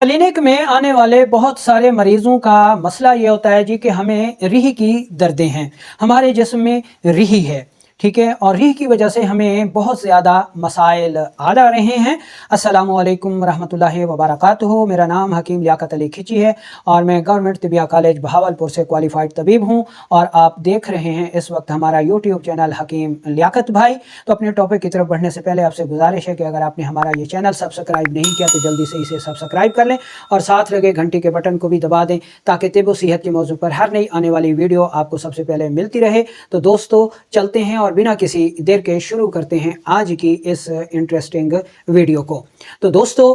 Clinic में आने वाले बहुत सारे मरीजों का मसला ये होता है जी कि हमें रीढ़ की दर्दें हैं, हमारे जिस्म में रीढ़ है, ठीक है, और रीढ़ की वजह से हमें बहुत ज़्यादा मसाइल आ जा रहे हैं। अस्सलामु अलैकुम रहमतुल्लाहि व बरकातुहू। मेरा नाम हकीम लियाकत अली खिची है और मैं गवर्नमेंट तिबिया कॉलेज बहावलपुर से क्वालिफाइड तबीब हूँ और आप देख रहे हैं इस वक्त हमारा यूट्यूब चैनल हकीम लियाकत भाई। तो अपने टॉपिक की तरफ बढ़ने से पहले आपसे गुजारिश है कि अगर आपने हमारा ये चैनल सब्सक्राइब नहीं किया तो जल्दी से इसे सब्सक्राइब कर लें और साथ लगे घंटी के बटन को भी दबा दें ताकि तिब व सेहत के मौजू पर हर नई आने वाली वीडियो आपको सबसे पहले मिलती रहे। तो दोस्तों चलते हैं और बिना किसी देर के शुरू करते हैं आज की इस इंटरेस्टिंग वीडियो को। तो दोस्तों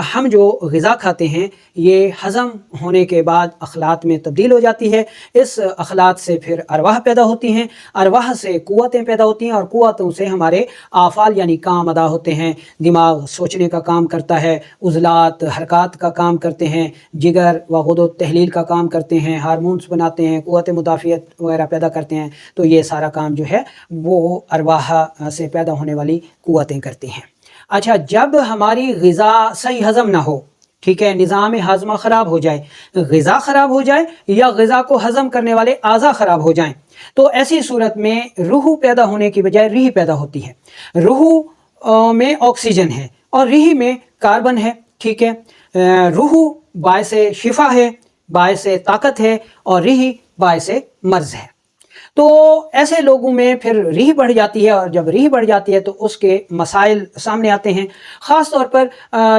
हम जो ग़िज़ा खाते हैं ये हज़म होने के बाद अखलात में तब्दील हो जाती है। इस अखलात से फिर अरवाह पैदा होती हैं, अरवाह से क़ुव्वतें पैदा होती हैं और क़ुव्वतों से हमारे आफ़ाल यानी काम अदा होते हैं। दिमाग सोचने का काम करता है, उज़लात हरकत का काम करते हैं, जिगर व ग़ुदद तहलील का काम करते हैं, हार्मोन्स बनाते हैं, क़ुव्वत मुदाफ़ियत वगैरह पैदा करते हैं। तो ये सारा काम जो है वो अरवाह से पैदा होने वाली क़ुव्वतें करती हैं। अच्छा, जब हमारी ग़िज़ा सही हज़म ना हो, ठीक है, निज़ाम हाज़मा ख़राब हो जाए, ग़िज़ा ख़राब हो जाए या ग़िज़ा को हज़म करने वाले आज़ा ख़राब हो जाएं, तो ऐसी सूरत में रूह पैदा होने की बजाय रीह पैदा होती है। रूह में ऑक्सीजन है और रीह में कार्बन है, ठीक है। रूह बायसे शिफा है, बायसे ताकत है और रीह बायसे मर्ज़ है। तो ऐसे लोगों में फिर रीह बढ़ जाती है और जब रीह बढ़ जाती है तो उसके मसाइल सामने आते हैं। ख़ास तौर पर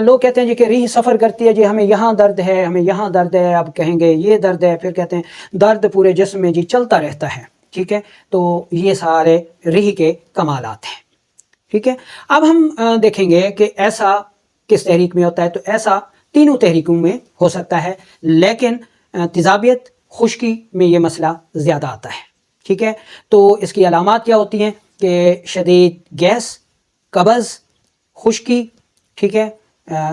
लोग कहते हैं जी कि रीह सफ़र करती है, जी हमें यहाँ दर्द है, हमें यहाँ दर्द है, अब कहेंगे ये दर्द है, फिर कहते हैं दर्द पूरे जिस्म में जी चलता रहता है, ठीक है। तो ये सारे रीह के कमालात हैं, ठीक है। अब हम देखेंगे कि ऐसा किस तहरीक में होता है। तो ऐसा तीनों तहरीकों में हो सकता है, लेकिन तेज़ाबियत खुश्की में ये मसला ज़्यादा आता है, ठीक है। तो इसकी अलामात क्या होती हैं कि शदीद गैस, कब्ज़, खुश्की, ठीक है,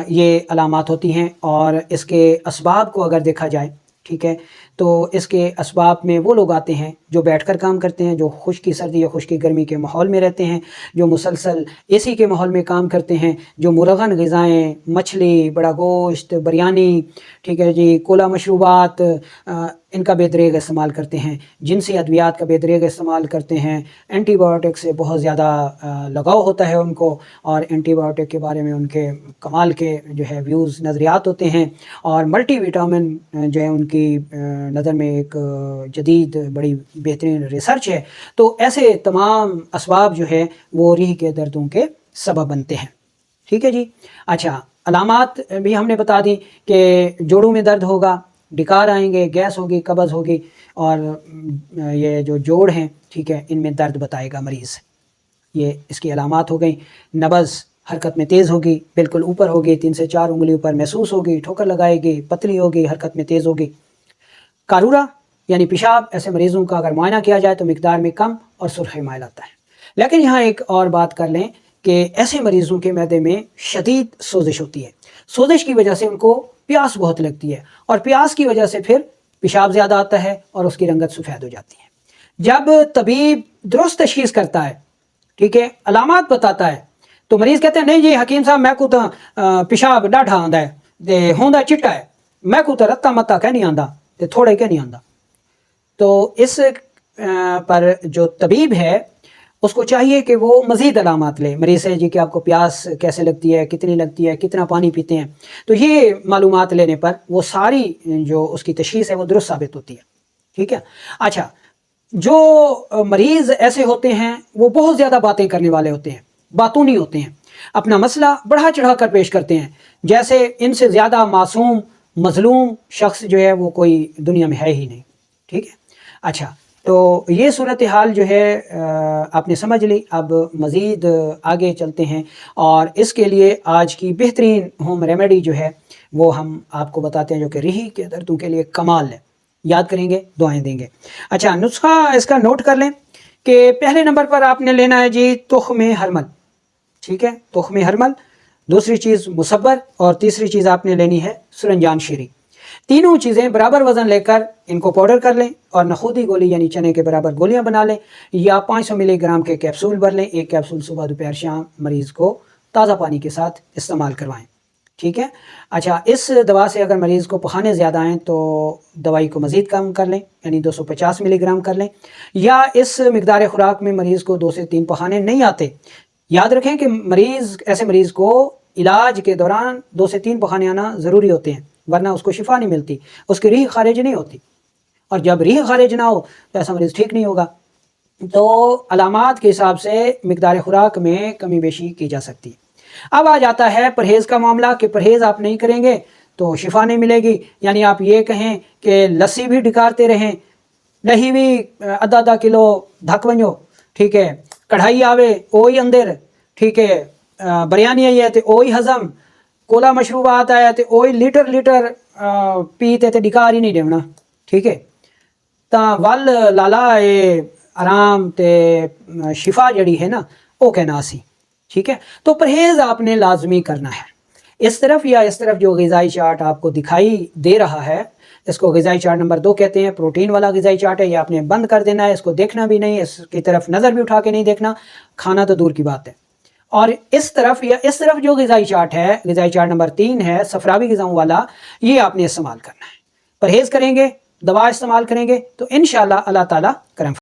ये अलामात होती हैं। और इसके असबाब को अगर देखा जाए, ठीक है, तो इसके असबाब में वो लोग आते हैं जो बैठकर काम करते हैं, जो खुश्की सर्दी या खुश्की गर्मी के माहौल में रहते हैं, जो मुसलसल एसी के माहौल में काम करते हैं, जो मुरगन ग़िज़ाएँ, मछली, बड़ा गोश्त, बिरयानी, ठीक है जी, कोला मशरूबात, इनका बेदरेग इस्तेमाल करते हैं, जिनसी अद्वियात का बेदरेग इस्तेमाल करते हैं। एंटीबायोटिक से बहुत ज़्यादा लगाव होता है उनको और एंटीबायोटिक के बारे में उनके कमाल के जो है व्यूज़ नज़रियात होते हैं। और मल्टी विटामिन जो है उनकी नज़र में एक जदीद बड़ी बेहतरीन रिसर्च है। तो ऐसे तमाम असबाब जो है वो रीह के दर्दों के सबब बनते हैं, ठीक है जी। अच्छा, अलामात भी हमने बता दी कि जोड़ों में दर्द होगा, डिकार आएंगे, गैस होगी, कब्ज़ होगी और ये जो जोड़ हैं, ठीक है, इनमें दर्द बताएगा मरीज़। ये इसकी अलामात हो गई। नब्ज़ हरकत में तेज़ होगी, बिल्कुल ऊपर होगी, 3 से 4 उंगलियों पर महसूस होगी, ठोकर लगाएगी, पतली होगी, हरकत में तेज़ होगी। कारूरा यानी पेशाब, ऐसे मरीज़ों का अगर मुआयना किया जाए तो मिकदार में कम और सुर्ख़ माइल आता है। लेकिन यहाँ एक और बात कर लें कि ऐसे मरीज़ों के मैदे में शदीद सोजिश होती है। सोजिश की वजह से उनको प्यास बहुत लगती है और प्यास की वजह से फिर पेशाब ज़्यादा आता है और उसकी रंगत सफ़ेद हो जाती है। जब तबीब दुरुस्त तशख़ीस करता है, ठीक है, अलामात बताता है, तो मरीज़ कहते हैं नहीं जी हकीम साहब मैं को तो पेशाब डाढ़ा आंदा है, ते होंदा चिट्टा है, मैं को तो रत्ता मत्ता कह नहीं आंदा, ते थोड़े कह नहीं आंदा। तो इस पर जो तबीब है उसको चाहिए कि वो मज़ीद अलामात ले। मरीज़ से जी कि आपको प्यास कैसे लगती है, कितनी लगती है, कितना पानी पीते हैं, तो ये मालूमात लेने पर वो सारी जो उसकी तशख़ीस है वो दुरुस्त साबित होती है, ठीक है। अच्छा, जो मरीज़ ऐसे होते हैं वो बहुत ज़्यादा बातें करने वाले होते हैं, बातूनी होते हैं, अपना मसला बढ़ा चढ़ा कर पेश करते हैं, जैसे इनसे ज़्यादा मासूम मज़लूम शख्स जो है वो कोई दुनिया में है ही नहीं, ठीक है। अच्छा, तो ये सूरत हाल जो है आपने समझ ली। अब मज़ीद आगे चलते हैं और इसके लिए आज की बेहतरीन होम रेमेडी जो है वो हम आपको बताते हैं, जो कि रीह के दर्दों के लिए कमाल है। याद करेंगे, दुआएं देंगे। अच्छा, नुस्खा इसका नोट कर लें कि पहले नंबर पर आपने लेना है जी तुख्म हरमल, ठीक है, तुख्म हरमल। दूसरी चीज़ मुसब्बर और तीसरी चीज़ आपने लेनी है सुरंजान शीरी। तीनों चीज़ें बराबर वज़न लेकर इनको पाउडर कर लें और नखूदी गोली यानी चने के बराबर गोलियां बना लें या 500 मिलीग्राम के कैप्सूल भर लें। एक कैप्सूल सुबह दोपहर शाम मरीज़ को ताज़ा पानी के साथ इस्तेमाल करवाएं। ٹھیک ہے. اچھا اس دوا سے اگر مریض کو پخانے زیادہ آئیں تو دوائی کو مزید کم کر لیں، یعنی 250 ملی گرام کر لیں، یا اس مقدار خوراک میں مریض کو 2 سے 3 پخانے نہیں آتے. یاد رکھیں کہ ایسے مریض کو علاج کے دوران 2 سے 3 پخانے آنا ضروری ہوتے ہیں، ورنہ اس کو شفا نہیں ملتی، اس کی ریح خارج نہیں ہوتی، اور جب ریح خارج نہ ہو تو ایسا مریض ٹھیک نہیں ہوگا. تو علامات کے حساب سے مقدار خوراک میں کمی بیشی کی جا سکتی ہے. اب آ جاتا ہے پرہیز کا معاملہ کہ پرہیز آپ نہیں کریں گے تو شفا نہیں ملے گی. یعنی آپ یہ کہیں کہ لسی بھی ڈکارتے رہیں، دہی بھی آدھا کلو دھک ونجو، ٹھیک ہے، کڑھائی آوے وہی اندر، ٹھیک ہے، بریانی آئی ہے تو وہی ہضم، کولا مشروبات آیا تو وہی لیٹر پیتے تو ڈکار ہی نہیں دیونا. ٹھیک ہے، تا ول لالا اے آرام تے شفا جڑی ہے نا وہ کہنا سی. ٹھیک ہے، تو پرہیز آپ نے لازمی کرنا ہے. اس طرف یا اس طرف جو غذائی چارٹ آپ کو دکھائی دے رہا ہے، اس کو غذائی چارٹ نمبر 2 کہتے ہیں، پروٹین والا غذائی چارٹ ہے. یہ آپ نے بند کر دینا ہے، اس کو دیکھنا بھی نہیں، اس کی طرف نظر بھی اٹھا کے نہیں دیکھنا، کھانا تو دور کی بات ہے. اور اس طرف یا اس طرف جو غذائی چارٹ ہے، غذائی چارٹ نمبر 3 ہے صفراوی غذاؤں والا، یہ آپ نے استعمال کرنا ہے. پرہیز کریں گے، دوا استعمال کریں گے تو انشاءاللہ اللہ تعالیٰ کرم